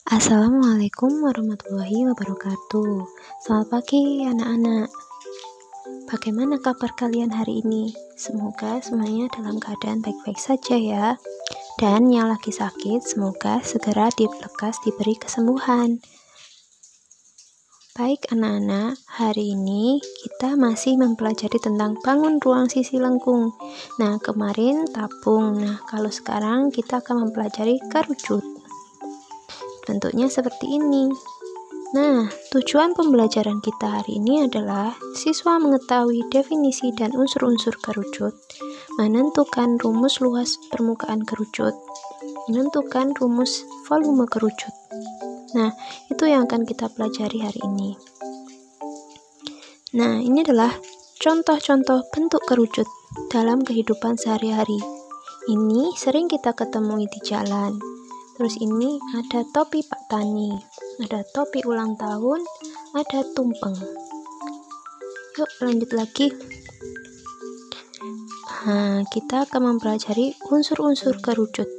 Assalamualaikum warahmatullahi wabarakatuh. Selamat pagi anak-anak. Bagaimana kabar kalian hari ini? Semoga semuanya dalam keadaan baik-baik saja ya. Dan yang lagi sakit, semoga segera dilekas diberi kesembuhan. Baik anak-anak, hari ini kita masih mempelajari tentang bangun ruang sisi lengkung. Nah, kemarin tabung. Nah, kalau sekarang kita akan mempelajari kerucut. Bentuknya seperti ini. Nah, tujuan pembelajaran kita hari ini adalah siswa mengetahui definisi dan unsur-unsur kerucut, menentukan rumus luas permukaan kerucut, menentukan rumus volume kerucut. Nah, itu yang akan kita pelajari hari ini. Nah, ini adalah contoh-contoh bentuk kerucut dalam kehidupan sehari-hari. Ini sering kita ketemui di jalan. Terus ini ada topi Pak Tani, ada topi ulang tahun, ada tumpeng. Yuk lanjut lagi. Nah, kita akan mempelajari unsur-unsur kerucut.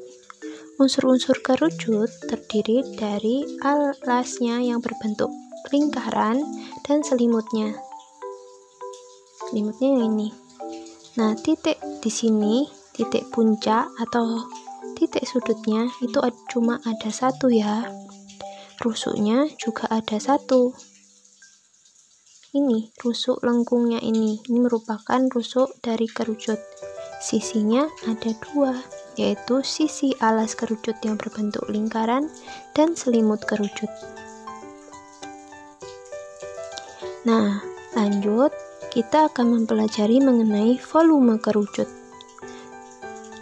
Unsur-unsur kerucut terdiri dari alasnya yang berbentuk lingkaran dan selimutnya. Selimutnya yang ini. Nah, titik di sini, titik puncak atau titik sudutnya itu cuma ada satu ya. Rusuknya juga ada satu. Ini rusuk lengkungnya ini merupakan rusuk dari kerucut. Sisinya ada dua, yaitu sisi alas kerucut yang berbentuk lingkaran dan selimut kerucut. Nah, lanjut kita akan mempelajari mengenai volume kerucut.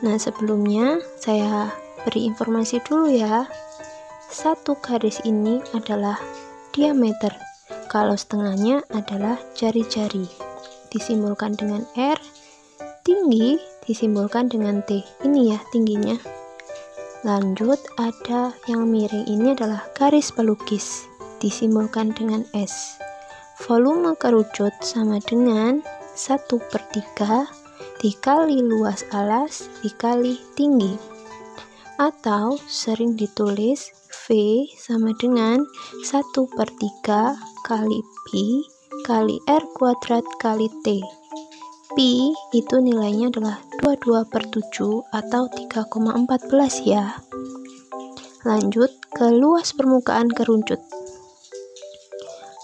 Nah, sebelumnya saya beri informasi dulu ya. Satu garis ini adalah diameter, kalau setengahnya adalah jari-jari, disimbolkan dengan R. Tinggi disimbolkan dengan T. Ini ya tingginya. Lanjut, ada yang miring, ini adalah garis pelukis, disimbolkan dengan S. Volume kerucut sama dengan 1/3 dikali luas alas dikali tinggi, atau sering ditulis V sama dengan 1/3 kali Pi kali R kuadrat kali T. Pi itu nilainya adalah 22/7 atau 3,14 ya. Lanjut ke luas permukaan kerucut.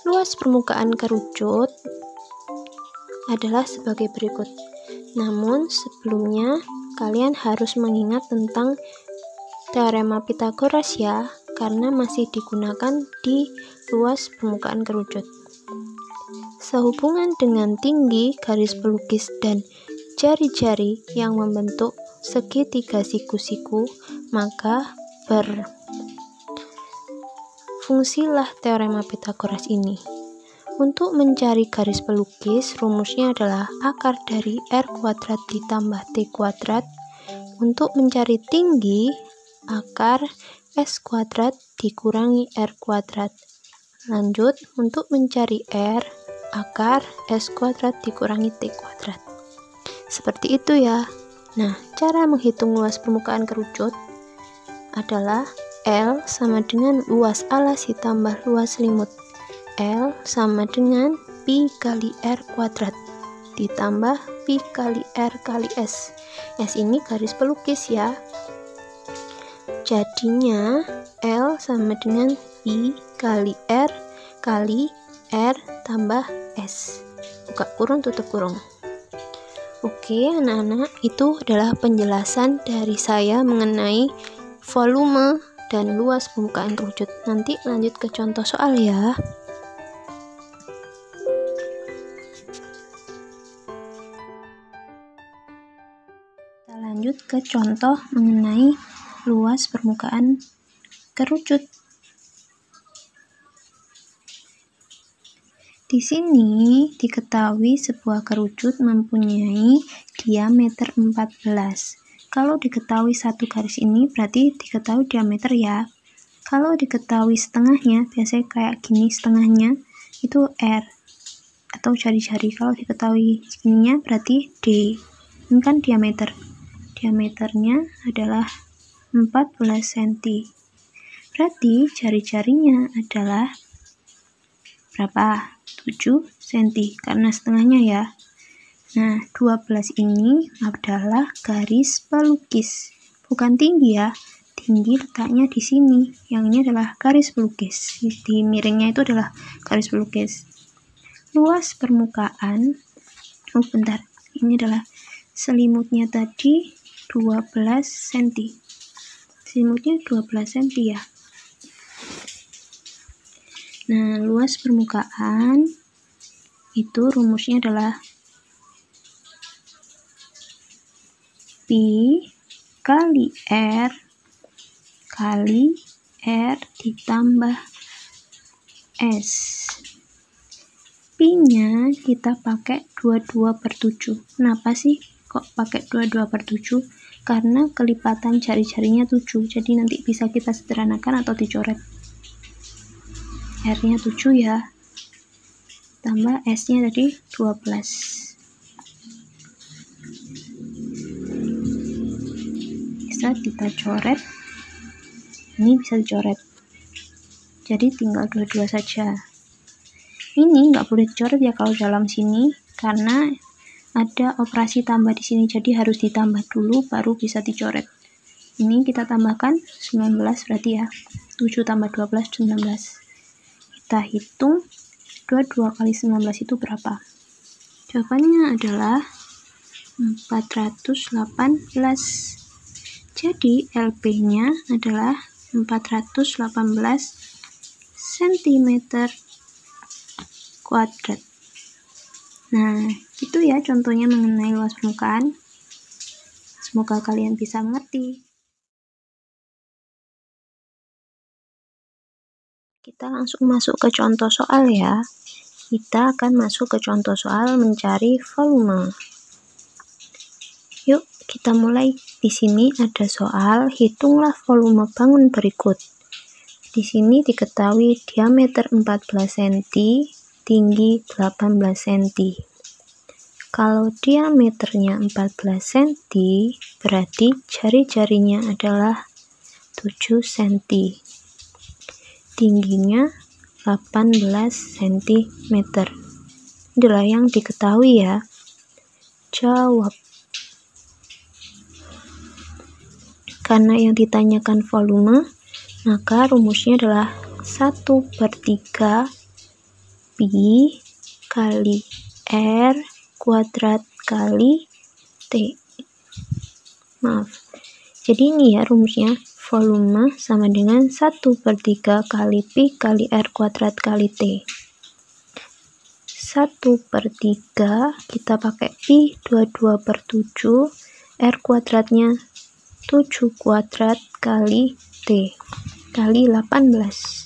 Luas permukaan kerucut adalah sebagai berikut. Namun sebelumnya kalian harus mengingat tentang teorema Pythagoras ya, karena masih digunakan di luas permukaan kerucut. Sehubungan dengan tinggi garis pelukis dan jari-jari yang membentuk segitiga siku-siku, maka berfungsilah teorema Pythagoras ini. Untuk mencari garis pelukis, rumusnya adalah akar dari R kuadrat ditambah T kuadrat. Untuk mencari tinggi, akar S kuadrat dikurangi R kuadrat. Lanjut, untuk mencari R, akar S kuadrat dikurangi T kuadrat. Seperti itu ya. Nah, cara menghitung luas permukaan kerucut adalah L sama dengan luas alas ditambah luas selimut. L sama dengan Pi kali R kuadrat ditambah Pi kali R kali S. S ini garis pelukis ya. Jadinya L sama dengan Pi kali R kali R tambah S. Buka kurung tutup kurung. Oke anak-anak, itu adalah penjelasan dari saya mengenai volume dan luas permukaan kerucut. Nanti lanjut ke contoh soal ya. Lanjut ke contoh mengenai luas permukaan kerucut. Di sini diketahui sebuah kerucut mempunyai diameter 14. Kalau diketahui satu garis ini berarti diketahui diameter ya. Kalau diketahui setengahnya, biasanya kayak gini setengahnya, itu R atau jari-jari. Kalau diketahui segininya berarti D. Ini kan diameter. Diameternya adalah 14 cm. Berarti jari-jarinya adalah berapa? 7 cm, karena setengahnya ya. Nah, 12 ini adalah garis pelukis. Bukan tinggi ya. Tinggi letaknya di sini. Yang ini adalah garis pelukis. Di miringnya itu adalah garis pelukis. Luas permukaan, bentar. Ini adalah selimutnya tadi 12 cm. Selimutnya 12 cm ya. Nah, luas permukaan itu rumusnya adalah Pi kali R ditambah S. Pi-nya kita pakai 22/7. Kenapa sih kok pakai 22/7? Karena kelipatan jari-jarinya 7. Jadi nanti bisa kita sederhanakan atau dicoret. R-nya 7 ya. Tambah S-nya tadi 12. Bisa kita coret. Ini bisa dicoret. Jadi tinggal 22 saja. Ini nggak boleh dicoret ya kalau dalam sini, karena ada operasi tambah di sini. Jadi harus ditambah dulu baru bisa dicoret. Ini kita tambahkan 19 berarti ya. 7 tambah 12 19. Kita hitung 22 kali 19 itu berapa? Jawabannya adalah 418. Jadi LP-nya adalah 418 cm kuadrat. Nah, itu ya contohnya mengenai luas permukaan. Semoga kalian bisa mengerti. Kita langsung masuk ke contoh soal ya. Kita akan masuk ke contoh soal mencari volume. Yuk, kita mulai. Di sini ada soal, hitunglah volume bangun berikut. Di sini diketahui diameter 14 cm, tinggi 18 cm. Kalau diameternya 14 cm, berarti jari-jarinya adalah 7 cm. Tingginya 18 cm. Inilah yang diketahui ya. Jawab. Karena yang ditanyakan volume, maka rumusnya adalah 1/3 Pi kali R kuadrat kali T. Maaf. Jadi ini ya rumusnya. Volume sama dengan 1/3 kali Pi kali R kuadrat kali T. 1/3 kita pakai Pi 22/7, R kuadratnya 7 kuadrat kali T kali 18.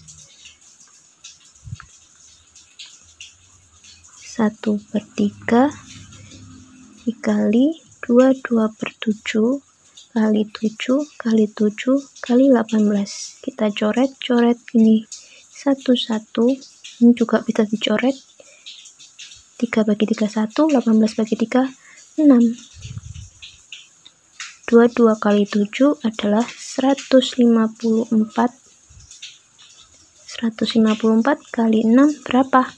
1/3 dikali 22/7 kali 7 kali 7 kali 18. Kita coret ini satu-satu. Ini juga bisa dicoret. 3 bagi 3 1, 18 bagi 3 6. 22 kali 7 adalah 154. 154 kali 6 berapa?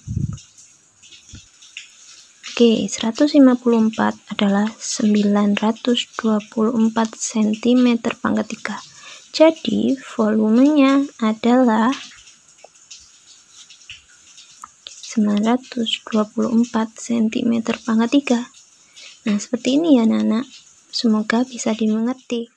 Oke, 154 adalah 924 cm pangkat 3. Jadi, volumenya adalah 924 cm pangkat 3. Nah, seperti ini ya, anak-anak. Semoga bisa dimengerti.